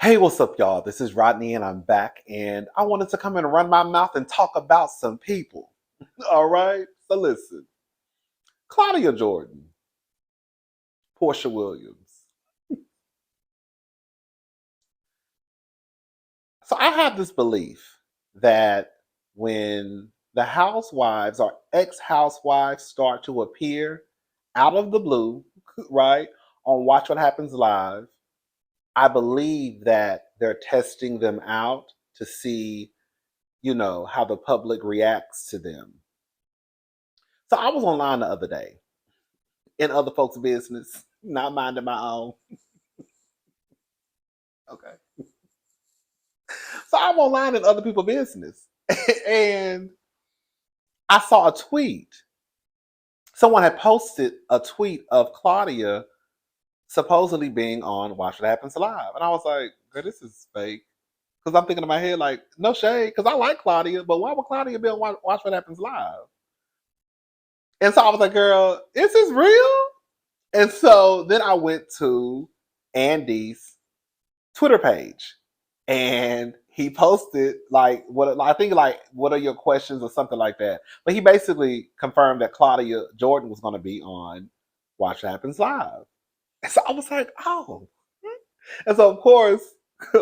Hey, what's up, y'all? This is Rodney, and I'm back. And I wanted to come in and run my mouth and talk about some people. All right? So, listen, Claudia Jordan, Porsha Williams. So, I have this belief that when the housewives or ex housewives start to appear out of the blue, right, on Watch What Happens Live, I believe that they're testing them out to see, how the public reacts to them. So I was online the other day in other folks' business, not minding my own. Okay. So I'm online in other people's business. And I saw a tweet. Someone had posted a tweet of Claudia supposedly being on Watch What Happens Live. And I was like, girl, this is fake. Because I'm thinking in my head, like, no shade, because I like Claudia, but why would Claudia be on Watch What Happens Live? And so I was like, girl, is this real? And so then I went to Andy's Twitter page, and he posted like what I think like what are your questions or something like that. But he basically confirmed that Claudia Jordan was going to be on Watch What Happens Live. And so I was like, oh. And so of course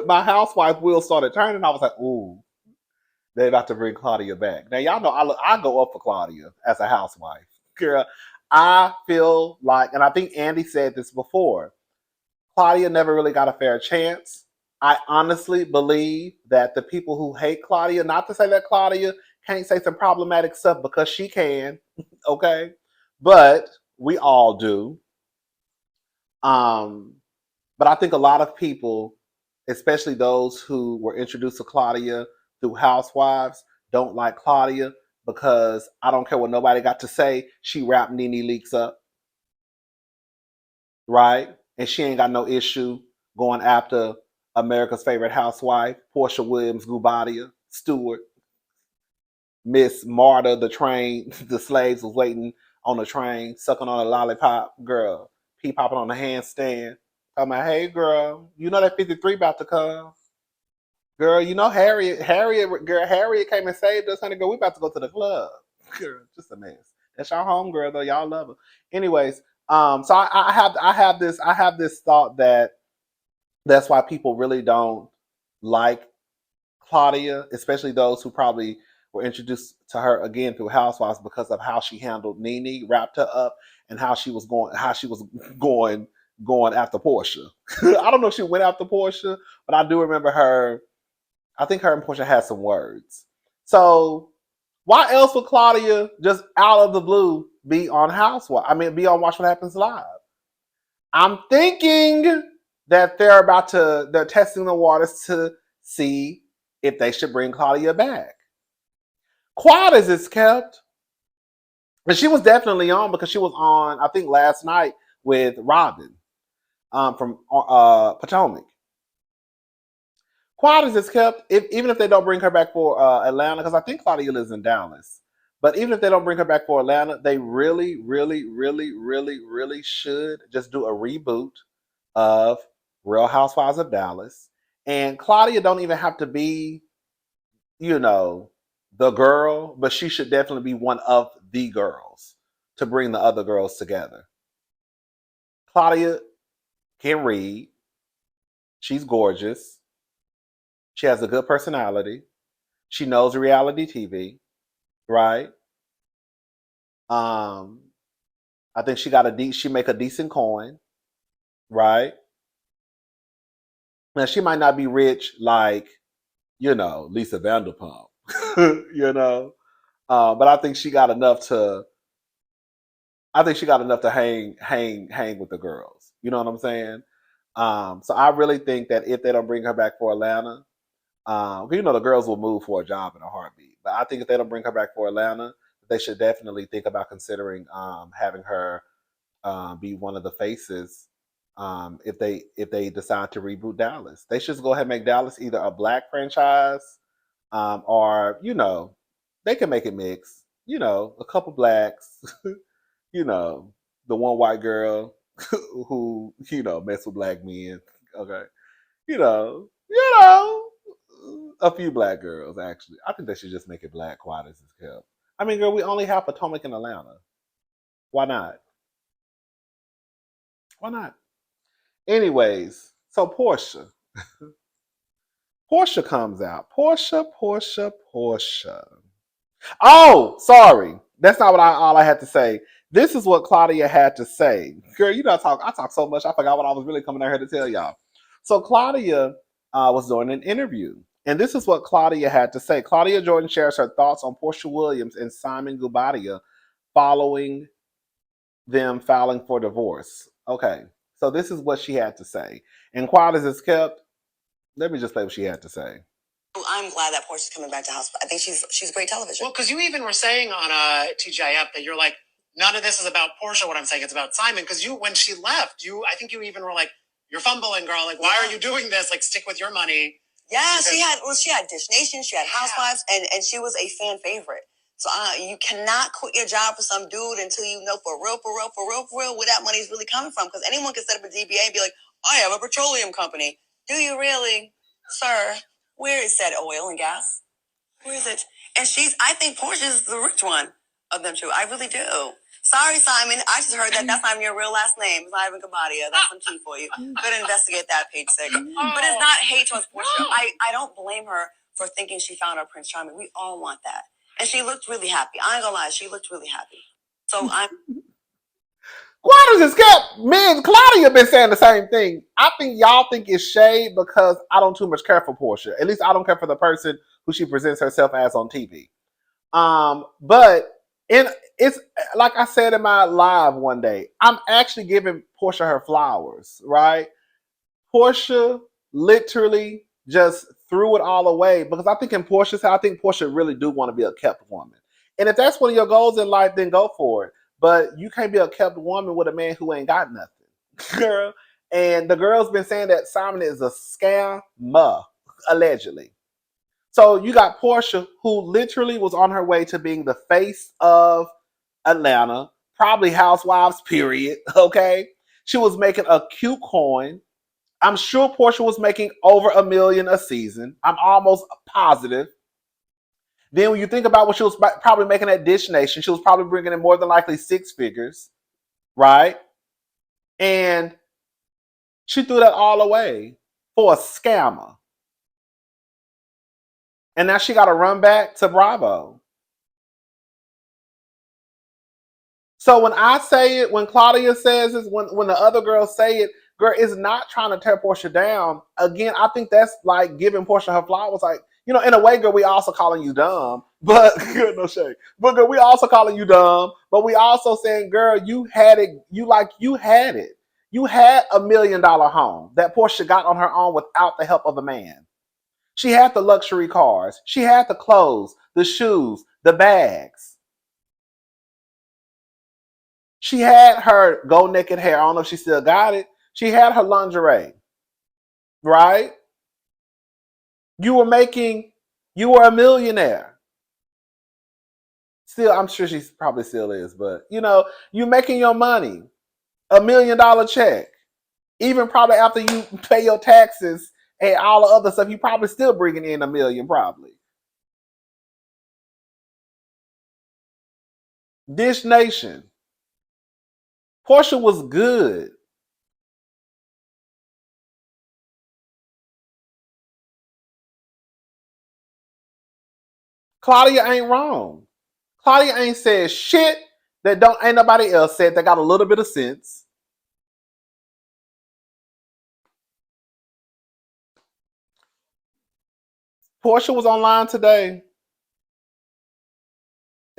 my housewife wheel started turning. I was like, ooh, they're about to bring Claudia back. Now y'all know I go up for Claudia as a housewife. Girl, I feel like, and I think Andy said this before, Claudia never really got a fair chance. I honestly believe that the people who hate Claudia, not to say that Claudia can't say some problematic stuff because she can, okay? But we all do. Um, but I think a lot of people, especially those who were introduced to Claudia through Housewives, don't like Claudia because I don't care what nobody got to say. She wrapped Nene Leakes up, right? And she ain't got no issue going after America's favorite housewife, Porsha Williams Gubadia Stewart, Miss Marta, the train, the slaves was waiting on the train, sucking on a lollipop, girl, pee popping on the handstand. Talking about, hey girl, you know that 53 about to come. Girl, you know Harriet came and saved us, honey. Girl, we about to go to the club. Girl, just a mess. That's your home girl though. Y'all love her. Anyways, so I have this thought that that's why people really don't like Claudia, especially those who probably were introduced to her again through Housewives because of how she handled Nene, wrapped her up, and how she was going going after Porsha. I don't know if she went after Porsha, but I do remember her. I think her and Porsha had some words. So why else would Claudia just out of the blue be on Housewives? I mean, be on Watch What Happens Live. I'm thinking that they're testing the waters to see if they should bring Claudia back. Quiet as it's kept, and she was definitely on because she was on, I think, last night with Robin from Potomac. Quiet as it's kept, even if they don't bring her back for Atlanta, because I think Claudia lives in Dallas. But even if they don't bring her back for Atlanta, they really, really, really, really, really should just do a reboot of Real Housewives of Dallas. And Claudia don't even have to be, you know, the girl, but she should definitely be one of the girls to bring the other girls together. Claudia can read. She's gorgeous. She has a good personality. She knows reality TV, right? Um, I think she make a decent coin, right? Now she might not be rich like, Lisa Vanderpump, but I think she got enough to hang with the girls. You know what I'm saying? So I really think that if they don't bring her back for Atlanta, the girls will move for a job in a heartbeat. But I think if they don't bring her back for Atlanta, they should definitely think about considering having her be one of the faces if they decide to reboot Dallas. They should go ahead and make Dallas either a black franchise or they can make it mixed. A couple blacks. The one white girl who mess with black men. Okay. You know, a few black girls actually. I think they should just make it black quiet as it's kept. I mean, girl, we only have Potomac in Atlanta. Why not? Why not? Anyways, so Porsha comes out. Porsha. Oh, sorry. That's not all I had to say. This is what Claudia had to say. Girl, I talk so much, I forgot what I was really coming out here to tell y'all. So Claudia was doing an interview. And this is what Claudia had to say. Claudia Jordan shares her thoughts on Porsha Williams and Simon Guobadia following them filing for divorce. Okay, so this is what she had to say. And quiet as it's kept, let me just play what she had to say. I'm glad that Porsha's coming back to house. I think she's great television. Well, because you even were saying on TGIF that you're like, none of this is about Porsha. What I'm saying, it's about Simon. Because when she left, I think you even were like, you're fumbling, girl. Like, why are you doing this? Like, stick with your money. Yeah, because she had Dish Nation, she had Housewives, and she was a fan favorite. So you cannot quit your job for some dude until you know for real where that money's really coming from. Because anyone can set up a DBA and be like, I have a petroleum company. Do you really, sir? Where is that oil and gas? Where is it? And I think Portia's the rich one of them two. I really do. Sorry, Simon. I just heard that that's not even your real last name. It's not even Kabadia. That's some tea for you. Better investigate that, page 6. But it's not hate towards Porsha. I don't blame her for thinking she found her Prince Charming. We all want that. And she looked really happy. I ain't gonna lie. She looked really happy. So I'm... Claudia's is kept. Man, Claudia been saying the same thing. I think y'all think it's shade because I don't too much care for Porsha. At least I don't care for the person who she presents herself as on TV. But it's like I said in my live one day, I'm actually giving Porsha her flowers, right? Porsha literally just threw it all away because I think Porsha really do want to be a kept woman. And if that's one of your goals in life, then go for it. But you can't be a kept woman with a man who ain't got nothing, girl. And the girl's been saying that Simon is a scammer, allegedly. So you got Porsha, who literally was on her way to being the face of Atlanta, probably Housewives, period. Okay. She was making a cute coin. I'm sure Porsha was making over $1 million a season. I'm almost positive. Then when you think about what she was probably making at Dish Nation, she was probably bringing in more than likely 6 figures, right? And she threw that all away for a scammer. And now she got to run back to Bravo. So when I say it, when Claudia says it, when the other girls say it, girl is not trying to tear Porsha down. Again, I think that's like giving Porsha her flowers. Like, in a way, girl, we also calling you dumb, but girl, no shade. But girl, we also calling you dumb, but we also saying, girl, you had it. You had it. You had $1 million home that Porsha got on her own without the help of a man. She had the luxury cars. She had the clothes, the shoes, the bags. She had her go naked hair. I don't know if she still got it. She had her lingerie, right? You were a millionaire. Still, I'm sure she probably still is, but you making your money, $1 million check. Even probably after you pay your taxes and all the other stuff, you probably still bringing in $1 million, probably. Dish Nation. Porsha was good. Claudia ain't wrong. Claudia ain't said shit that ain't nobody else said that got a little bit of sense. Porsha was online today.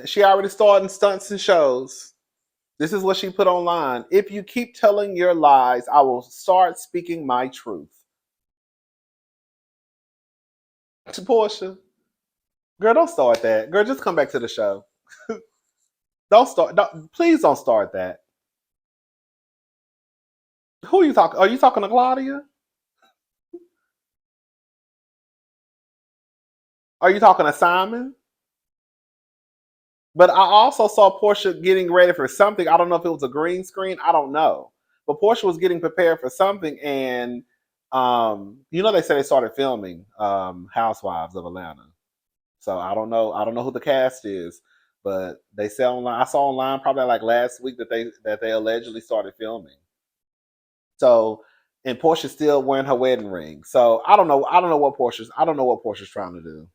She already started stunts and shows. This is what she put online. If you keep telling your lies, I will start speaking my truth. To Porsha. Girl, don't start that. Girl, just come back to the show. Please don't start that. Who are you talking? Are you talking to Claudia? Are you talking to Simon? But I also saw Porsha getting ready for something. I don't know if it was a green screen. I don't know. But Porsha was getting prepared for something, and They say they started filming Housewives of Atlanta. So I don't know. I don't know who the cast is, but they say online. I saw online probably like last week that they allegedly started filming. So, and Porsha's still wearing her wedding ring. So I don't know. I don't know what Porsha's trying to do.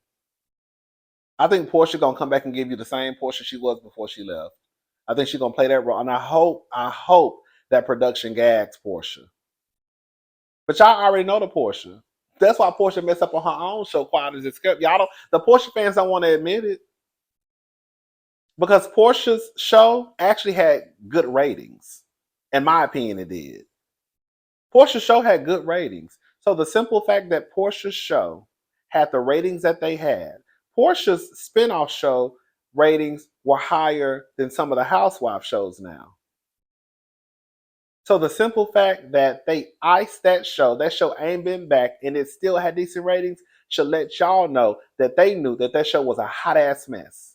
I think Porsha gonna come back and give you the same Porsha she was before she left. I think she's gonna play that role, and I hope that production gags Porsha. But y'all already know the Porsha. That's why Porsha messed up on her own show, Quiet as It's Kept. Y'all don't. The Porsha fans don't want to admit it because Porsha's show actually had good ratings. In my opinion, it did. Porsha's show had good ratings. So the simple fact that Porsha's show had the ratings that they had, Porsha's spinoff show ratings were higher than some of the housewife shows now. So the simple fact that they iced that show ain't been back, and it still had decent ratings, should let y'all know that they knew that show was a hot ass mess.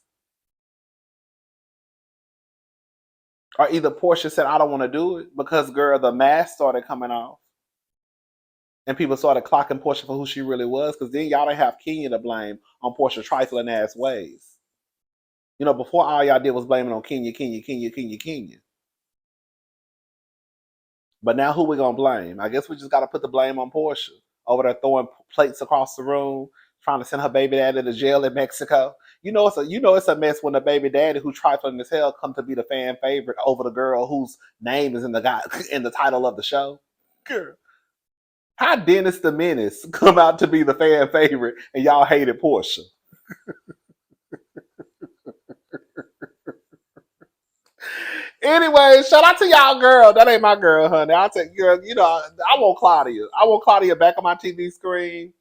Or either Porsha said, I don't want to do it because, girl, the mask started coming off. And people started clocking Porsha for who she really was, because then y'all didn't have Kenya to blame on Porsha's trifling ass ways. Before all y'all did was blaming on Kenya. But now who we gonna blame? I guess we just gotta put the blame on Porsha. Over there throwing plates across the room, trying to send her baby daddy to jail in Mexico. It's a mess when the baby daddy who trifling as hell come to be the fan favorite over the girl whose name is in the title of the show. Girl. How Dennis the Menace come out to be the fan favorite and y'all hated Porsha? Anyway, shout out to y'all, girl. That ain't my girl, honey. I'll take girl. I want Claudia. I want Claudia back on my TV screen.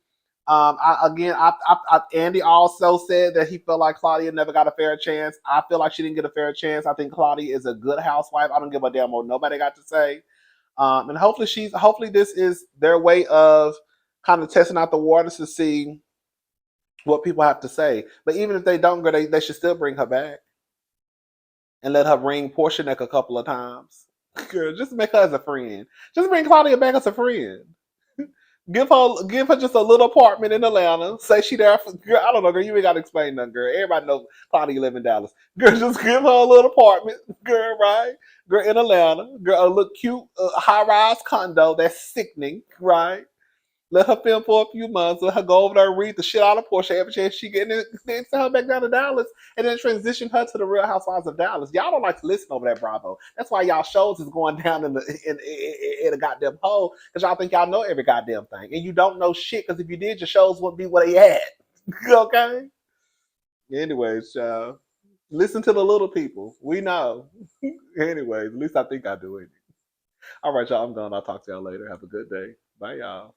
Andy also said that he felt like Claudia never got a fair chance. I feel like she didn't get a fair chance. I think Claudia is a good housewife. I don't give a damn what nobody got to say. And hopefully this is their way of kind of testing out the waters to see what people have to say. But even if they don't go, they should still bring her back and let her ring Porsha neck a couple of times. Girl, just make her as a friend. Just bring Claudia back as a friend. Give her just a little apartment in Atlanta. Say she there for, girl, I don't know, girl. You ain't gotta explain nothing, girl. Everybody knows Claudia live in Dallas. Girl, just give her a little apartment, girl, right? Girl, in Atlanta. Girl, a little cute high-rise condo that's sickening, right? Let her film for a few months. Let her go over there and read the shit out of Porsha every chance she get, and then send her back down to Dallas, and then transition her to the Real Housewives of Dallas. Y'all don't like to listen over that Bravo. That's why y'all shows is going down in a goddamn hole, because y'all think y'all know every goddamn thing, and you don't know shit. Because if you did, your shows wouldn't be what they had. Okay. Anyways, y'all, listen to the little people. We know. Anyways, at least I think I do it. All right, y'all. I'm done. I'll talk to y'all later. Have a good day. Bye, y'all.